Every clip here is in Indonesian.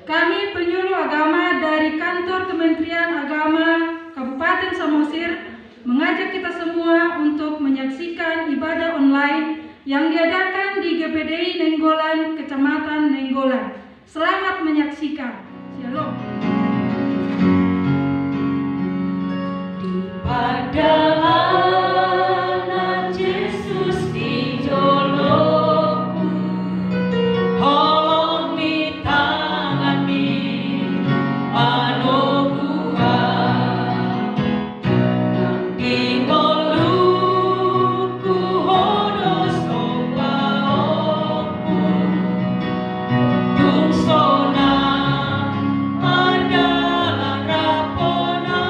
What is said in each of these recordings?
Kami penyuluh agama dari Kantor Kementerian Agama Kabupaten Samosir mengajak kita semua untuk menyaksikan ibadah online yang diadakan di GPDI Nenggolan, Kecamatan Nenggolan. Selamat menyaksikan. Shalom. Perjalanan Yesus di joloku, holong di tangan mi panoguan, nang ingoluku hodos obaoku, tungsona adalah rapona.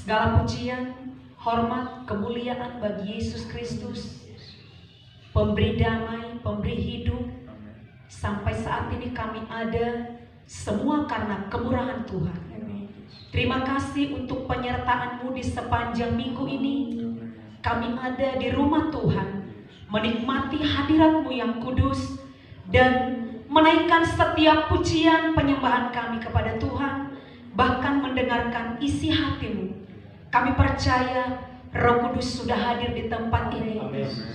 Segala pujian, hormat, kemuliaan bagi Yesus Kristus, pemberi damai, pemberi hidup. Sampai saat ini kami ada semua karena kemurahan Tuhan. Terima kasih untuk penyertaan-Mu di sepanjang minggu ini. Kami ada di rumah Tuhan, menikmati hadirat-Mu yang kudus dan menaikkan setiap pujian penyembahan kami kepada Tuhan, bahkan mendengarkan isi hati-Mu. Kami percaya Roh Kudus sudah hadir di tempat ini,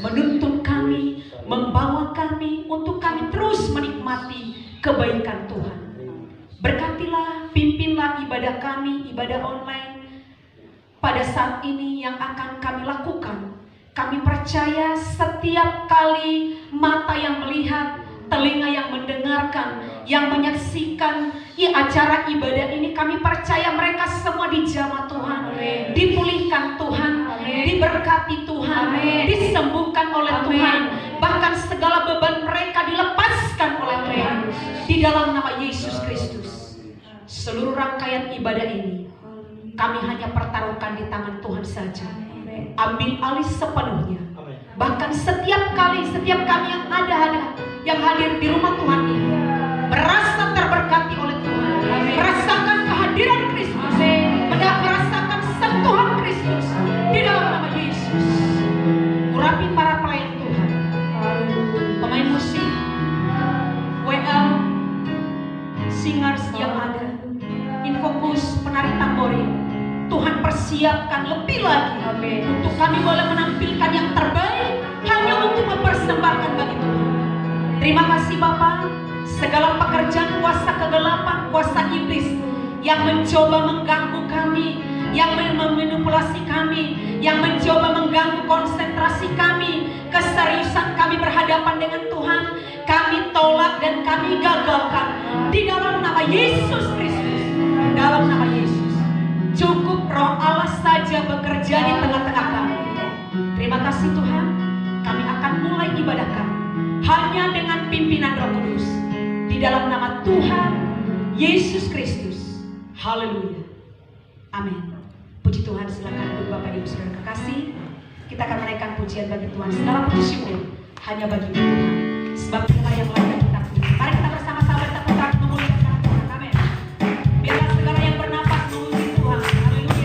menuntun kami, membawa kami untuk kami terus menikmati kebaikan Tuhan. Berkatilah, pimpinlah ibadah kami, ibadah online, pada saat ini yang akan kami lakukan. Kami percaya setiap kali mata yang melihat, telinga yang mendengarkan, yang menyaksikan acara ibadah ini, kami percaya mereka semua dijamah Tuhan, dipulihkan Tuhan, diberkati Tuhan, disembuhkan oleh Tuhan, bahkan segala beban mereka dilepaskan oleh Tuhan di dalam nama Yesus Kristus. Seluruh rangkaian ibadah ini kami hanya pertaruhkan di tangan Tuhan saja. Ambil alih sepenuhnya. Bahkan setiap kali kami yang hadir di rumah Tuhan ini merasa terberkati oleh Tuhan, merasakan kehadiran Kristus, merasakan sentuhan Kristus di dalam nama Yesus. Urapi para pelayan Tuhan, pemain musik, WL, singers yang ada, Infokus, penari tamborin. Tuhan persiapkan lebih lagi untuk kami boleh menampilkan yang terbaik hanya untuk mempersembahkan bagi Tuhan. Terima kasih Bapa. Segala pekerjaan kuasa kegelapan, kuasa iblis yang mencoba mengganggu kami, yang memanipulasi kami, yang mencoba mengganggu konsentrasi kami, keseriusan kami berhadapan dengan Tuhan, kami tolak dan kami gagalkan di dalam nama Yesus Kristus. Dalam nama Yesus. Cukup Roh Allah saja bekerja di tengah-tengah kami. Terima kasih Tuhan. Kami akan mulai ibadah kami hanya dengan pimpinan Roh Kudus di dalam nama Tuhan Yesus Kristus. Haleluya. Amin. Puji Tuhan. Silakan duduk Bapak Ibu Saudara kekasih. Kita akan menaikkan pujian bagi Tuhan. Segala puji syukur hanya bagi Tuhan. Sebab kita yang lain kita puji. Mari kita bersama-sama kita putar memuliakan Tuhan. Amin. Biarlah segala yang bernapas memuji Tuhan. Haleluya. Hanya bagimu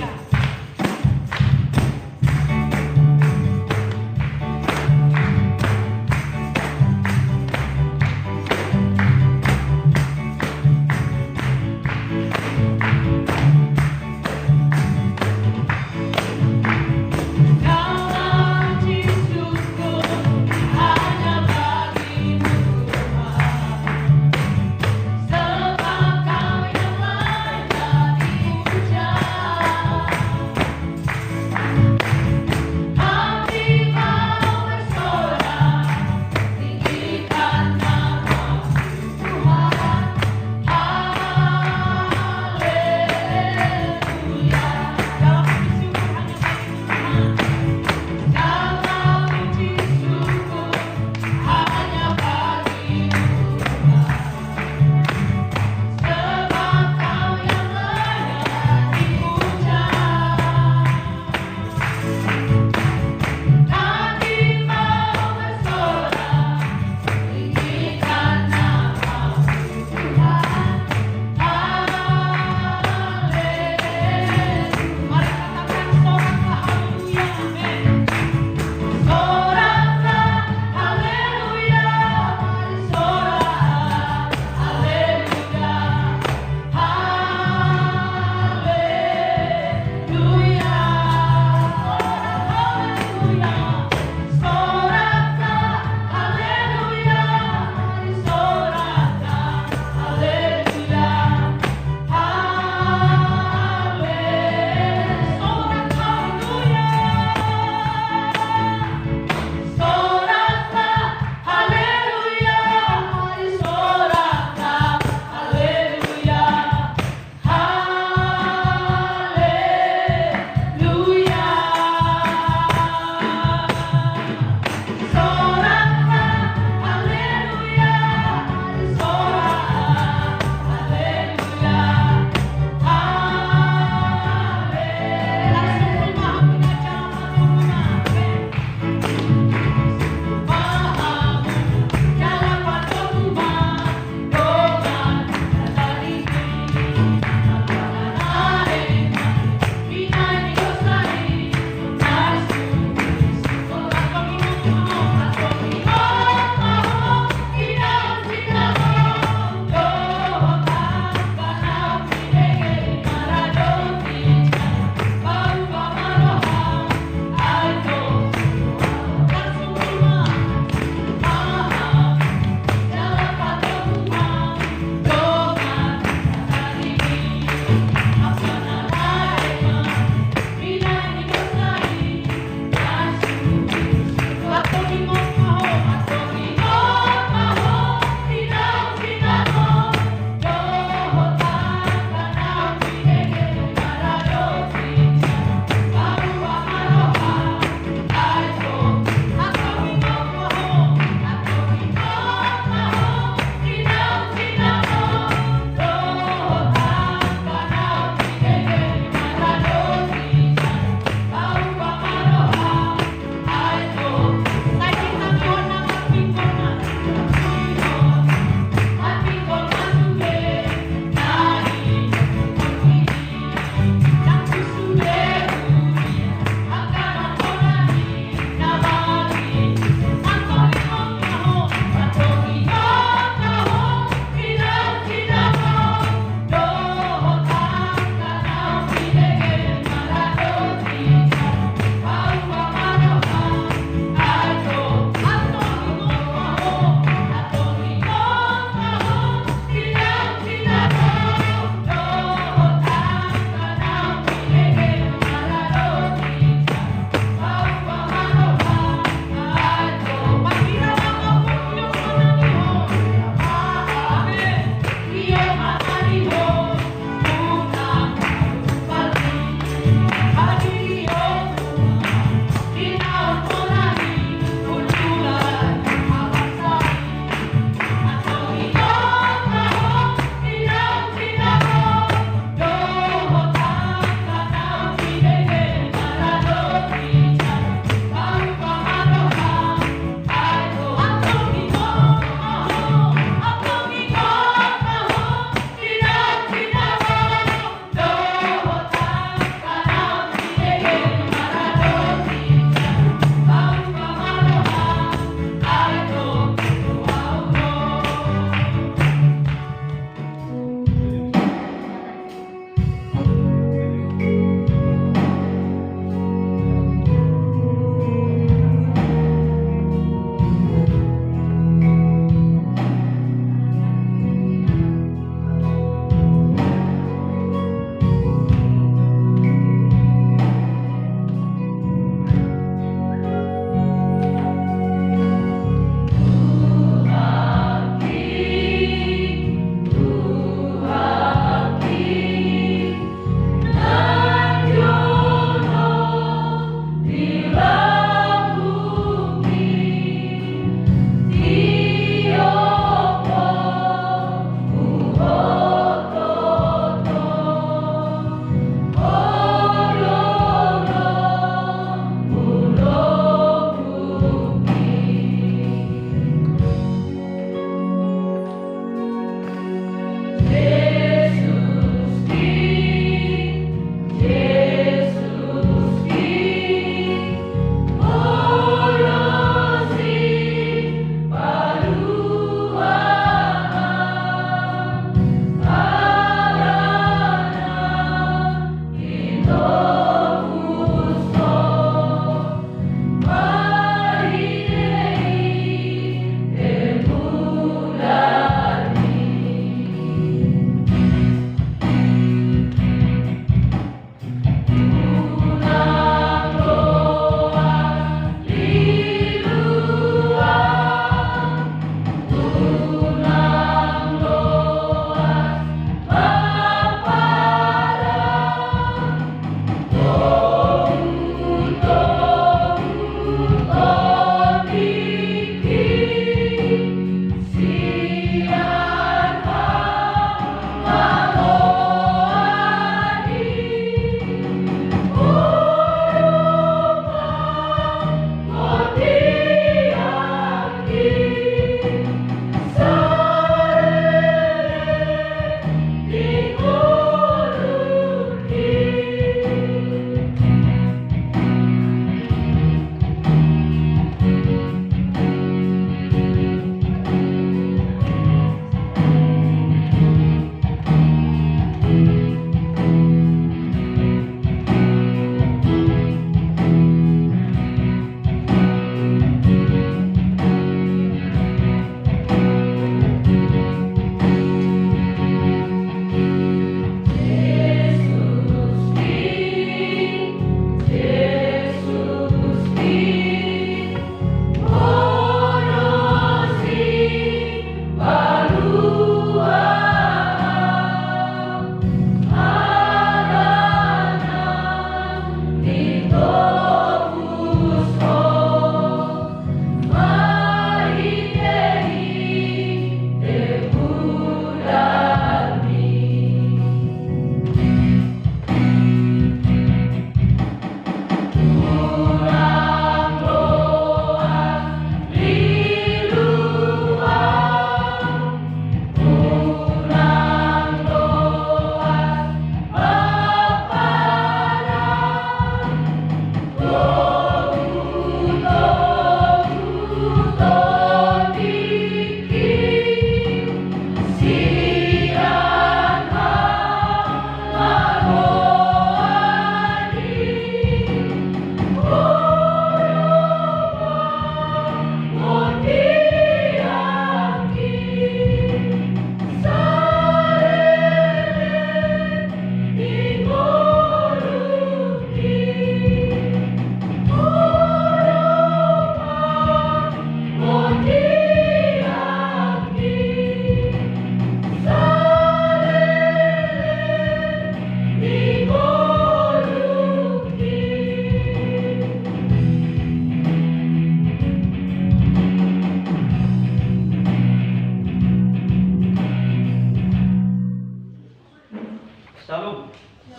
Shalom.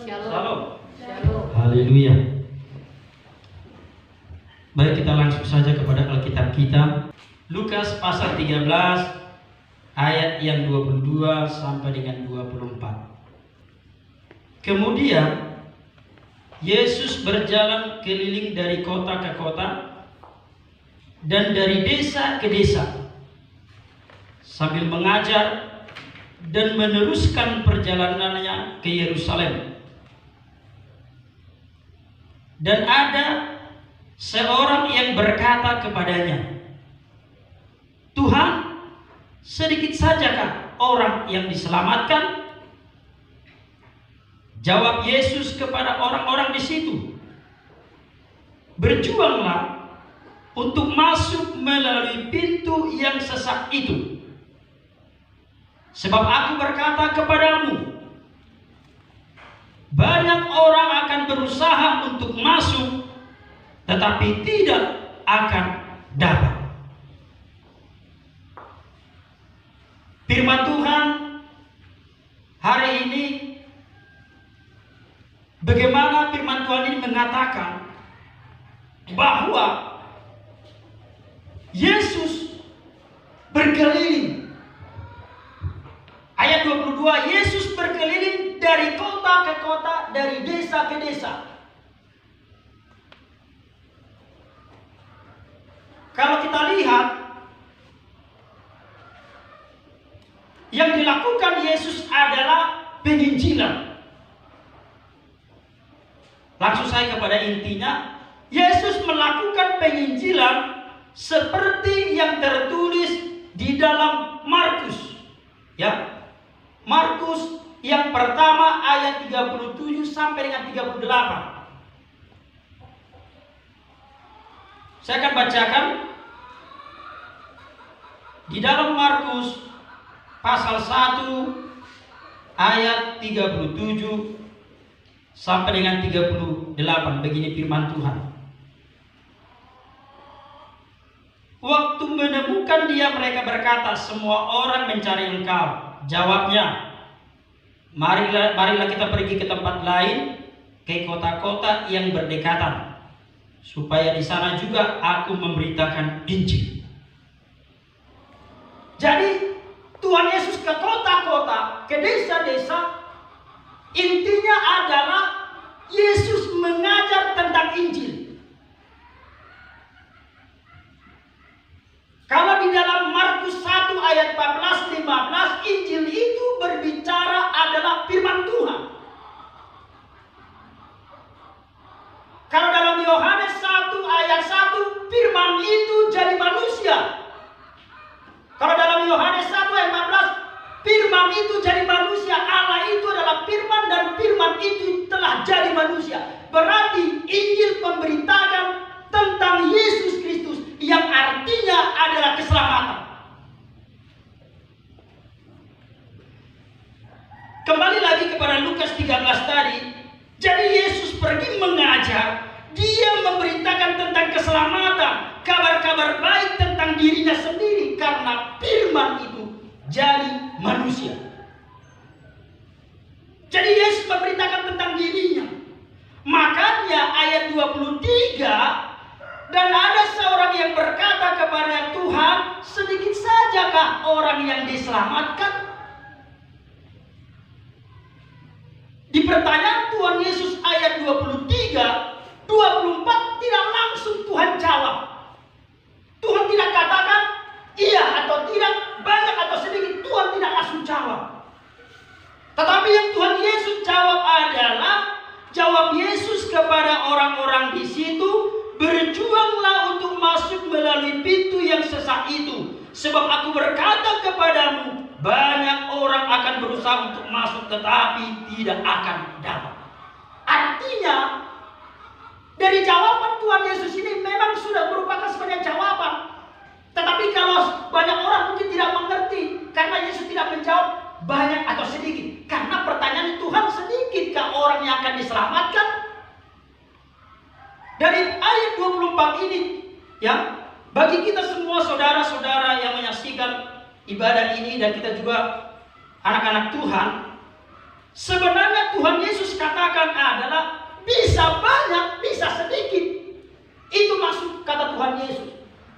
Shalom. Shalom. Haleluya. Baik, kita langsung saja kepada Alkitab kita. Lukas pasal 13 ayat yang 22 sampai dengan 24. Kemudian Yesus berjalan keliling dari kota ke kota dan dari desa ke desa sambil mengajar dan meneruskan perjalanannya ke Yerusalem. Dan ada seorang yang berkata kepadanya, "Tuhan, sedikit sajakah orang yang diselamatkan?" Jawab Yesus kepada orang-orang di situ, "Berjuanglah untuk masuk melalui pintu yang sesak itu. Sebab aku berkata kepadamu, banyak orang akan berusaha untuk masuk, tetapi tidak akan dapat." Firman Tuhan hari ini, bagaimana firman Tuhan ini mengatakan bahwa Yesus berkeliling. Ayat 22, Yesus berkeliling dari kota ke kota, dari desa ke desa. Kalau kita lihat, yang dilakukan Yesus adalah penginjilan. Langsung saya kepada intinya, Yesus melakukan penginjilan seperti yang tertulis di dalam Markus. Ya, Markus yang pertama ayat 37 sampai dengan 38. Saya akan bacakan di dalam Markus pasal 1 ayat 37 sampai dengan 38. Begini firman Tuhan. Waktu menemukan dia, mereka berkata, "Semua orang mencari engkau." Jawabnya, marilah kita pergi ke tempat lain, ke kota-kota yang berdekatan, supaya di sana juga aku memberitakan Injil. Jadi Tuhan Yesus ke kota-kota, ke desa-desa. Intinya adalah Yesus mengajar tentang Injil. Kalau di dalam Markus 1 ayat 14-15, Injil itu berbicara adalah firman Tuhan. Kalau dalam Yohanes 1 ayat 1, firman itu jadi manusia. Kalau dalam Yohanes 1 ayat 14, firman itu jadi manusia. Allah itu adalah firman dan firman itu telah jadi manusia. Berarti Injil memberitakan tentang Yesus Kristus yang artinya adalah keselamatan. Kembali lagi kepada Lukas 13 tadi. Jadi Yesus pergi mengajar. Dia memberitakan tentang keselamatan, kabar-kabar baik tentang dirinya sendiri, karena firman itu jadi manusia. Jadi Yesus memberitakan tentang dirinya. Makanya ayat 23, dan ada seorang yang berkata kepada Tuhan, sedikit sajakah orang yang diselamatkan? Di pertanyaan Tuhan Yesus ayat 23, 24 tidak langsung Tuhan jawab. Tuhan tidak katakan iya atau tidak, banyak atau sedikit, Tuhan tidak langsung jawab. Tetapi yang Tuhan Yesus jawab adalah, jawab Yesus kepada orang-orang di situ, berjuanglah untuk masuk melalui pintu yang sesak itu. Sebab aku berkata kepadamu, banyak orang akan berusaha untuk masuk tetapi tidak akan dapat. Artinya, dari jawaban Tuhan Yesus ini memang sudah merupakan sebenarnya jawaban. Tetapi kalau banyak orang mungkin tidak mengerti, karena Yesus tidak menjawab banyak atau sedikit. Karena pertanyaan Tuhan, sedikitkah orang yang akan diselamatkan? Dari ayat 24 ini, ya, bagi kita semua saudara-saudara yang menyaksikan ibadah ini, dan kita juga anak-anak Tuhan, Sebenarnya Tuhan Yesus katakan adalah bisa banyak, bisa sedikit. Itu maksud kata Tuhan Yesus.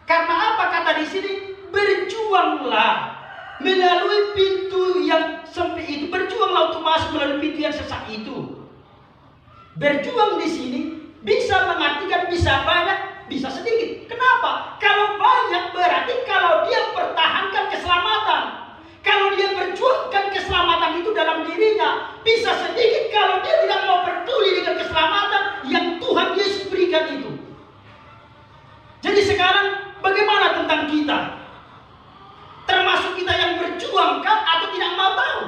Karena apa kata di sini? Berjuanglah melalui pintu yang sempit itu. Berjuanglah untuk masuk melalui pintu yang sesak itu. Berjuang di sini bisa mengartikan bisa banyak, bisa sedikit. Kenapa? Kalau banyak berarti kalau dia pertahankan keselamatan. Kalau dia berjuangkan keselamatan itu dalam dirinya. Bisa sedikit kalau dia tidak mau peduli dengan keselamatan yang Tuhan Yesus berikan itu. Jadi sekarang bagaimana tentang kita? Termasuk kita yang berjuang kan atau tidak mau tahu?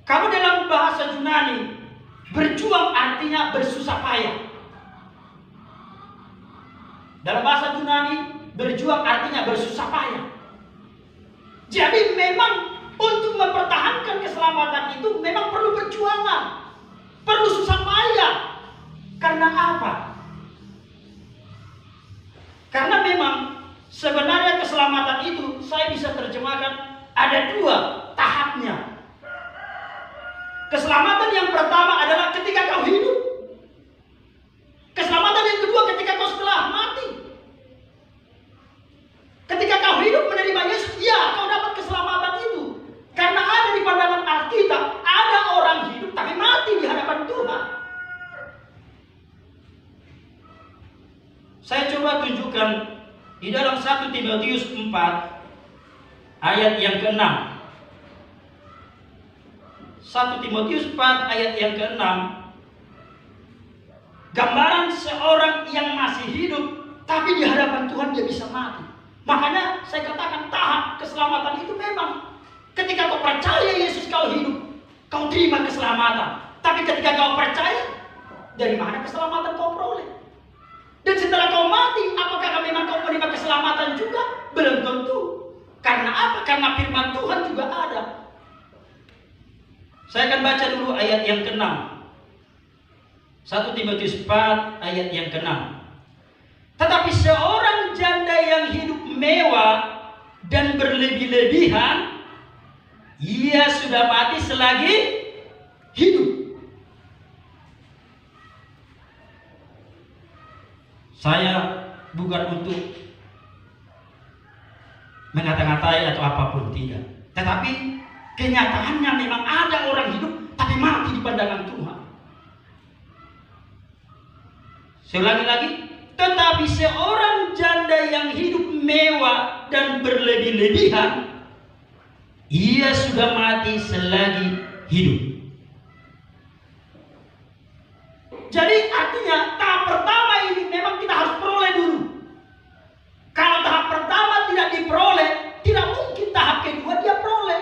Kalau dalam bahasa Yunani, berjuang artinya bersusah payah. Dalam bahasa Yunani, berjuang artinya bersusah payah. Jadi memang untuk mempertahankan keselamatan itu memang perlu perjuangan, perlu susah payah. Karena apa? Karena memang sebenarnya keselamatan itu saya bisa terjemahkan ada dua tahapnya. Keselamatan yang pertama adalah ketika kau hidup. Keselamatan yang kedua ketika kau setelah mati. Ketika kau hidup menerima Yesus, ya kau dapat keselamatan itu. Karena ada di pandangan Alkitab, ada orang hidup tapi mati di hadapan Tuhan. Saya coba tunjukkan di dalam 1 Timotius 4 ayat yang ke-6. 1 Timotius 4 ayat yang ke-6. Gambaran seorang yang masih hidup tapi di hadapan Tuhan dia bisa mati. Makanya saya katakan tahap keselamatan itu memang ketika kau percaya Yesus kau hidup, kau terima keselamatan. Tapi ketika kau percaya, dari mana keselamatan kau peroleh? Dan setelah kau mati, apakah memang kau menerima keselamatan juga? Belum tentu. Karena apa? Karena firman Tuhan juga ada. Saya akan baca dulu ayat yang ke-6. 1 Timotius 4 ayat yang ke-6. Tetapi seorang janda yang hidup mewah dan berlebih-lebihan, ia sudah mati selagi hidup. Saya bukan untuk mengata-ngatai atau apapun, tidak. Tetapi kenyataannya memang ada orang hidup tapi mati di pandangan Tuhan. Saya ulangi lagi. Tetapi seorang janda yang hidup mewah dan berlebih-lebihan, ia sudah mati selagi hidup. Jadi artinya tahap pertama ini memang kita harus peroleh dulu. Kalau tahap pertama tidak diperoleh, tidak mungkin tahap kedua dia peroleh.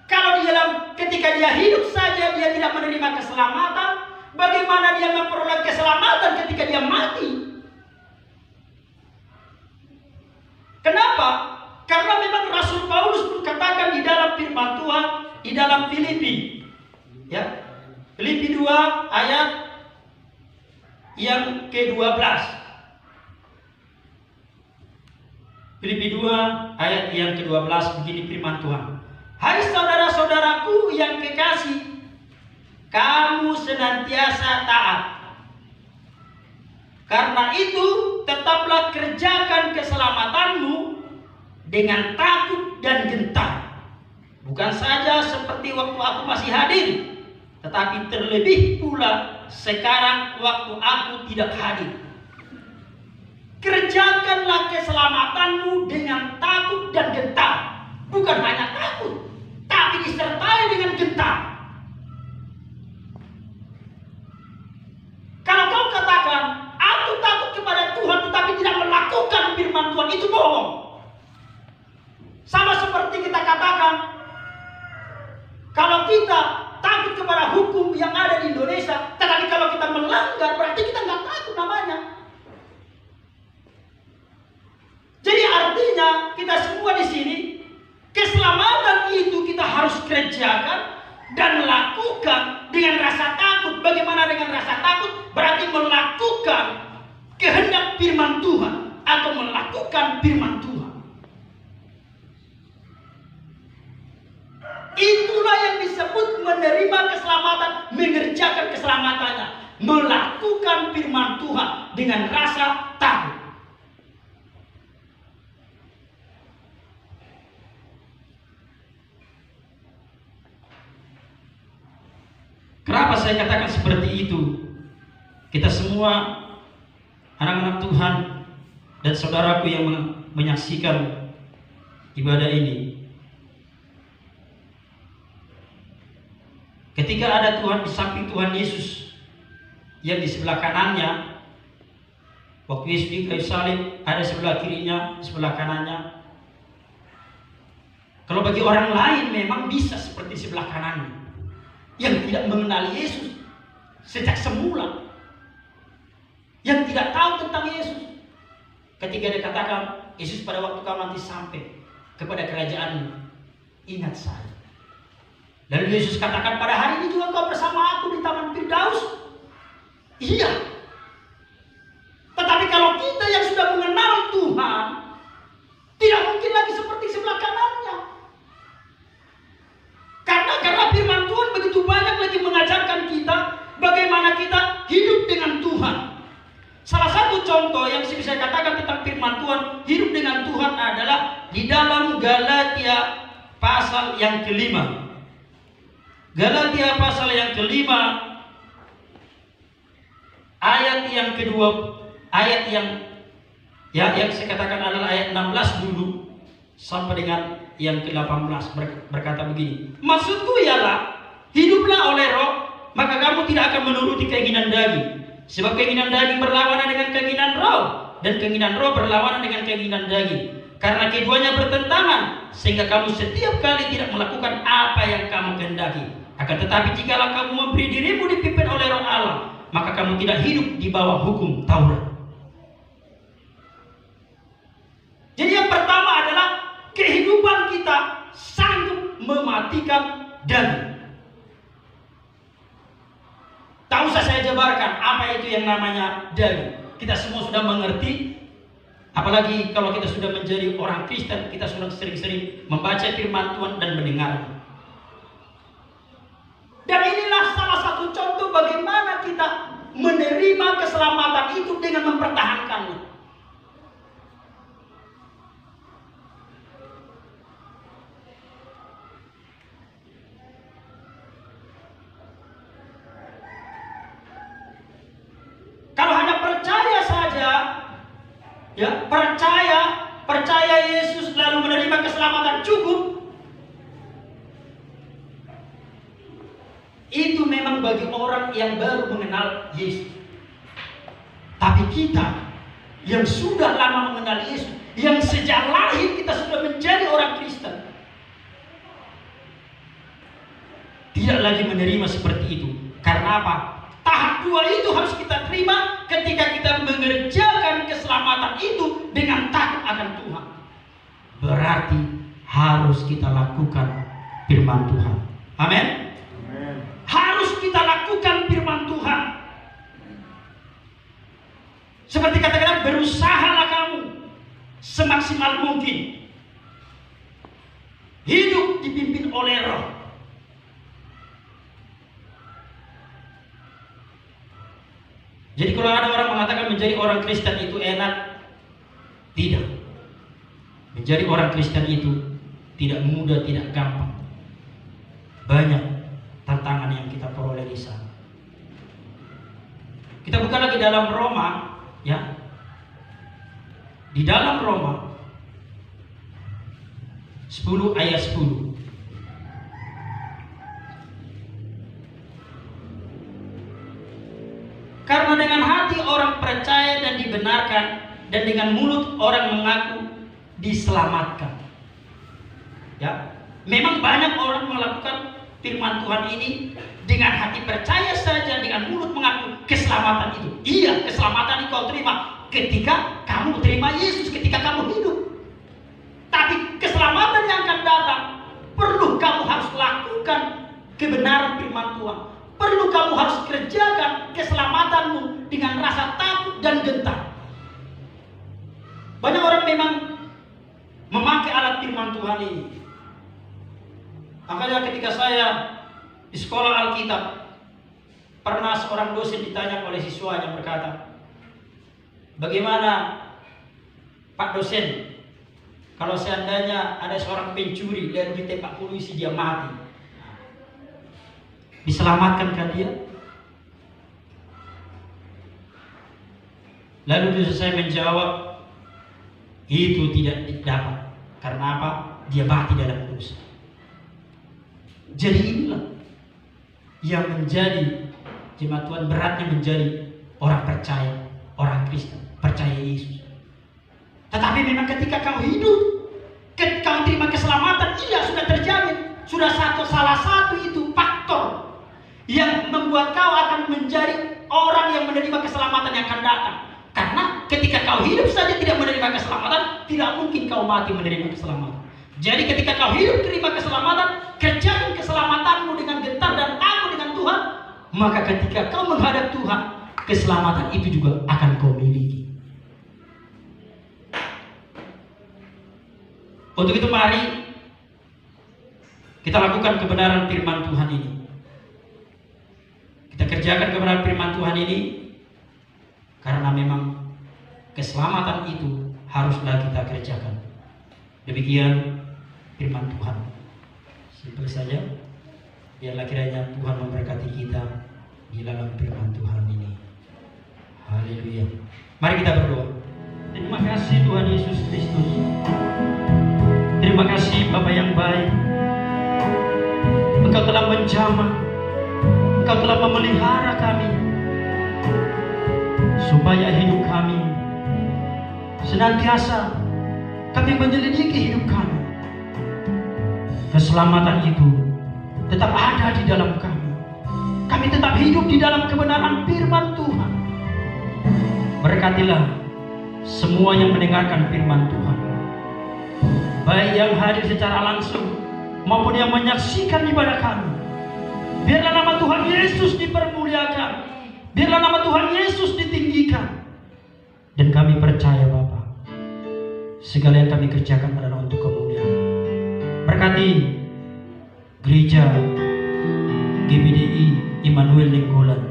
Kalau di dalam ketika dia hidup saja dia tidak menerima keselamatan, bagaimana dia memperoleh keselamatan ketika dia mati? Kenapa? Karena memang Rasul Paulus pun katakan di dalam firman Tuhan, di dalam Filipi, ya, Filipi 2 ayat yang ke-12. Filipi 2 ayat yang ke-12 begini firman Tuhan. Hai saudara-saudaraku yang kekasih, kamu senantiasa taat. Karena itu tetaplah kerjakan keselamatanmu dengan takut dan gentar. Bukan saja seperti waktu aku masih hadir, tetapi terlebih pula sekarang waktu aku tidak hadir. Kerjakanlah keselamatanmu dengan takut dan gentar. Bukan hanya takut, tapi disertai dengan gentar. Kalau kau katakan, aku takut kepada Tuhan tetapi tidak melakukan firman Tuhan, itu bohong. Sama seperti kita katakan, kalau kita takut kepada hukum yang ada di Indonesia, tetapi kalau kita melanggar, berarti kita nggak takut namanya. Jadi artinya kita semua di sini, keselamatan itu kita harus kerjakan dan lakukan dengan rasa takut. Bagaimana dengan rasa takut? Berarti melakukan kehendak firman Tuhan atau melakukan firman Tuhan. Itulah yang disebut menerima keselamatan, mengerjakan keselamatannya, melakukan firman Tuhan dengan rasa takut. Kenapa saya katakan seperti itu? Kita semua anak-anak Tuhan dan saudaraku yang menyaksikan ibadah ini, ketika ada Tuhan di samping Tuhan Yesus yang di sebelah kanannya, waktu Yesus di kayu salib ada sebelah kirinya, sebelah kanannya. Kalau bagi orang lain memang bisa seperti sebelah kanannya, yang tidak mengenali Yesus sejak semula, yang tidak tahu tentang Yesus. Ketika dia katakan, Yesus, pada waktu kau nanti sampai kepada kerajaan-Mu, ingat saya. Lalu Yesus katakan, pada hari ini juga kau bersama aku di Taman Firdaus. Iya. Tetapi kalau kita yang sudah mengenal Tuhan, tidak mungkin lagi seperti sebelah kanannya. Karena firman Tuhan begitu banyak lagi mengajarkan kita bagaimana kita hidup dengan Tuhan. Salah satu contoh yang bisa saya katakan tentang firman Tuhan, hidup dengan Tuhan adalah di dalam Galatia pasal yang kelima. Galatia pasal yang kelima, ayat yang kedua, ayat yang saya katakan adalah ayat 16 dulu sampai dengan yang ke-18 berkata begini. Maksudku ialah, hiduplah oleh Roh, maka kamu tidak akan menuruti keinginan daging. Sebab keinginan daging berlawanan dengan keinginan Roh, dan keinginan Roh berlawanan dengan keinginan daging. Karena keduanya bertentangan, sehingga kamu setiap kali tidak melakukan apa yang kamu kehendaki. Akan tetapi jikalau kamu memberi dirimu dipimpin oleh Roh Allah, maka kamu tidak hidup di bawah hukum Taurat. Jadi yang pertama adalah kehidupan kita sanggup mematikan daging. Tak usah saya jabarkan apa itu yang namanya daging. Kita semua sudah mengerti. Apalagi kalau kita sudah menjadi orang Kristen, kita sudah sering-sering membaca firman Tuhan dan mendengarnya. Dan inilah salah satu contoh bagaimana kita menerima keselamatan itu dengan mempertahankannya. Kalau hanya percaya saja, ya percaya Yesus lalu menerima keselamatan cukup, itu memang bagi orang yang baru mengenal Yesus. Tapi kita yang sudah lama mengenal Yesus, yang sejak lahir kita sudah menjadi orang Kristen, tidak lagi menerima seperti itu. Karena apa? Tahap 2 itu harus kita terima ketika kita mengerjakan keselamatan itu dengan takut akan Tuhan. Berarti harus kita lakukan firman Tuhan. Amin. Harus kita lakukan firman Tuhan. Seperti kata-kata, berusahalah kamu semaksimal mungkin hidup dipimpin oleh Roh. Jadi kalau ada orang mengatakan menjadi orang Kristen itu enak, tidak. Menjadi orang Kristen itu tidak mudah, tidak gampang. Banyak tantangan yang kita peroleh di sana. Kita buka lagi dalam Roma, ya. Di dalam Roma 10 ayat 10. Karena dengan hati orang percaya dan dibenarkan, dan dengan mulut orang mengaku diselamatkan. Ya, memang banyak orang melakukan firman Tuhan ini dengan hati percaya saja, dengan mulut mengaku keselamatan itu. Iya, keselamatan itu kau terima ketika kamu terima Yesus, ketika kamu hidup. Tapi keselamatan yang akan datang perlu kamu harus lakukan kebenaran firman Tuhan. Perlu kamu harus kerjakan keselamatanmu dengan rasa takut dan gentar. Banyak orang memang memakai alat firman Tuhan ini, Makanya ketika saya di sekolah Alkitab, pernah seorang dosen ditanya oleh siswanya berkata, bagaimana Pak dosen, kalau seandainya ada seorang pencuri dan ditembak polisi dia mati, diselamatkankah dia? Lalu dosen saya menjawab, itu tidak dapat. Karena apa? Dia mati dalam dosa. Jadi inilah yang menjadi jemaat Tuhan, beratnya menjadi orang percaya, orang Kristen, percaya Yesus. Tetapi memang ketika kau hidup, ketika kau terima keselamatan, iya sudah terjamin. Sudah salah satu itu faktor yang membuat kau akan menjadi orang yang menerima keselamatan yang akan datang. Karena ketika kau hidup saja tidak menerima keselamatan, tidak mungkin kau mati menerima keselamatan. Jadi ketika kau hidup terima keselamatan, kerjakan keselamatanmu dengan gentar dan takut dengan Tuhan, maka ketika kau menghadap Tuhan, keselamatan itu juga akan kau miliki. Untuk itu mari kita lakukan kebenaran firman Tuhan ini. Kita kerjakan kebenaran firman Tuhan ini, karena memang keselamatan itu haruslah kita kerjakan. Demikian firman Tuhan. Simpel saja. Biarlah kiranya Tuhan memberkati kita di dalam firman Tuhan ini. Haleluya. Mari kita berdoa. Terima kasih Tuhan Yesus Kristus. Terima kasih Bapa yang baik. Engkau telah menjamah, Engkau telah memelihara kami, supaya hidup kami senantiasa kami menyelidiki hidup kami. Keselamatan itu tetap ada di dalam kami. Kami tetap hidup di dalam kebenaran firman Tuhan. Berkatilah semua yang mendengarkan firman Tuhan, baik yang hadir secara langsung maupun yang menyaksikan ibadah kami. Biarlah nama Tuhan Yesus dipermuliakan, biarlah nama Tuhan Yesus ditinggikan. Dan kami percaya Bapa, segala yang kami kerjakan adalah untuk kemuliaan. Berkati gereja GBDI Immanuel Nenggolan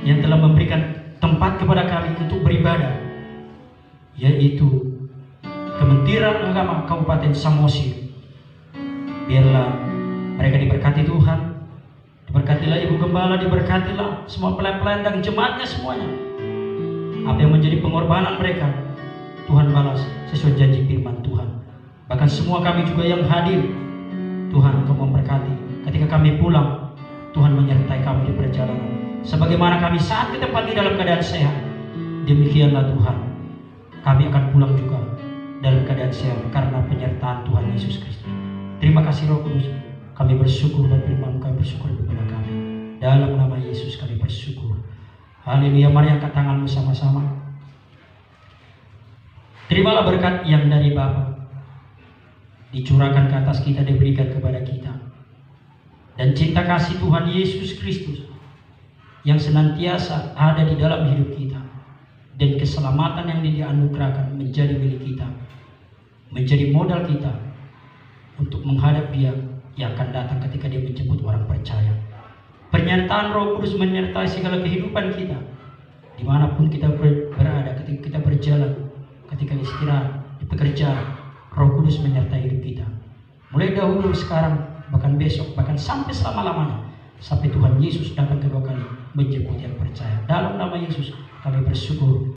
yang telah memberikan tempat kepada kami untuk beribadah, yaitu Kementerian Agama Kabupaten Samosir. Biarlah mereka diberkati Tuhan, diberkatilah Ibu Gembala, diberkatilah semua pelayan-pelayan dan jemaatnya semuanya. Apa yang menjadi pengorbanan mereka, Tuhan balas sesuai janji firman Tuhan. Bahkan semua kami juga yang hadir, Tuhan Kau memberkati. Ketika kami pulang, Tuhan menyertai kami di perjalanan. Sebagaimana kami saat ke tempat di dalam keadaan sehat, demikianlah Tuhan, kami akan pulang juga dalam keadaan sehat karena penyertaan Tuhan Yesus Kristus. Terima kasih Roh Kudus. Kami bersyukur dan firman kami bersyukur kepada kami. Dalam nama Yesus kami bersyukur. Haleluya. Mari angkat tanganmu sama-sama. Terimalah berkat yang dari Bapa, dicurahkan ke atas kita, diberikan kepada kita. Dan cinta kasih Tuhan Yesus Kristus yang senantiasa ada di dalam hidup kita, dan keselamatan yang dianugerahkan menjadi milik kita, menjadi modal kita untuk menghadap Dia yang akan datang ketika Dia menjemput orang percaya. Penyertaan Roh Kudus menyertai segala kehidupan kita, dimanapun kita berada, ketika kita berjalan, ketika istirahat, di pekerjaan, Roh Kudus menyertai hidup kita. Mulai dahulu, sekarang, bahkan besok, bahkan sampai selama-lamanya, sampai Tuhan Yesus datang kedua kali menjemput yang percaya. Dalam nama Yesus kami bersyukur.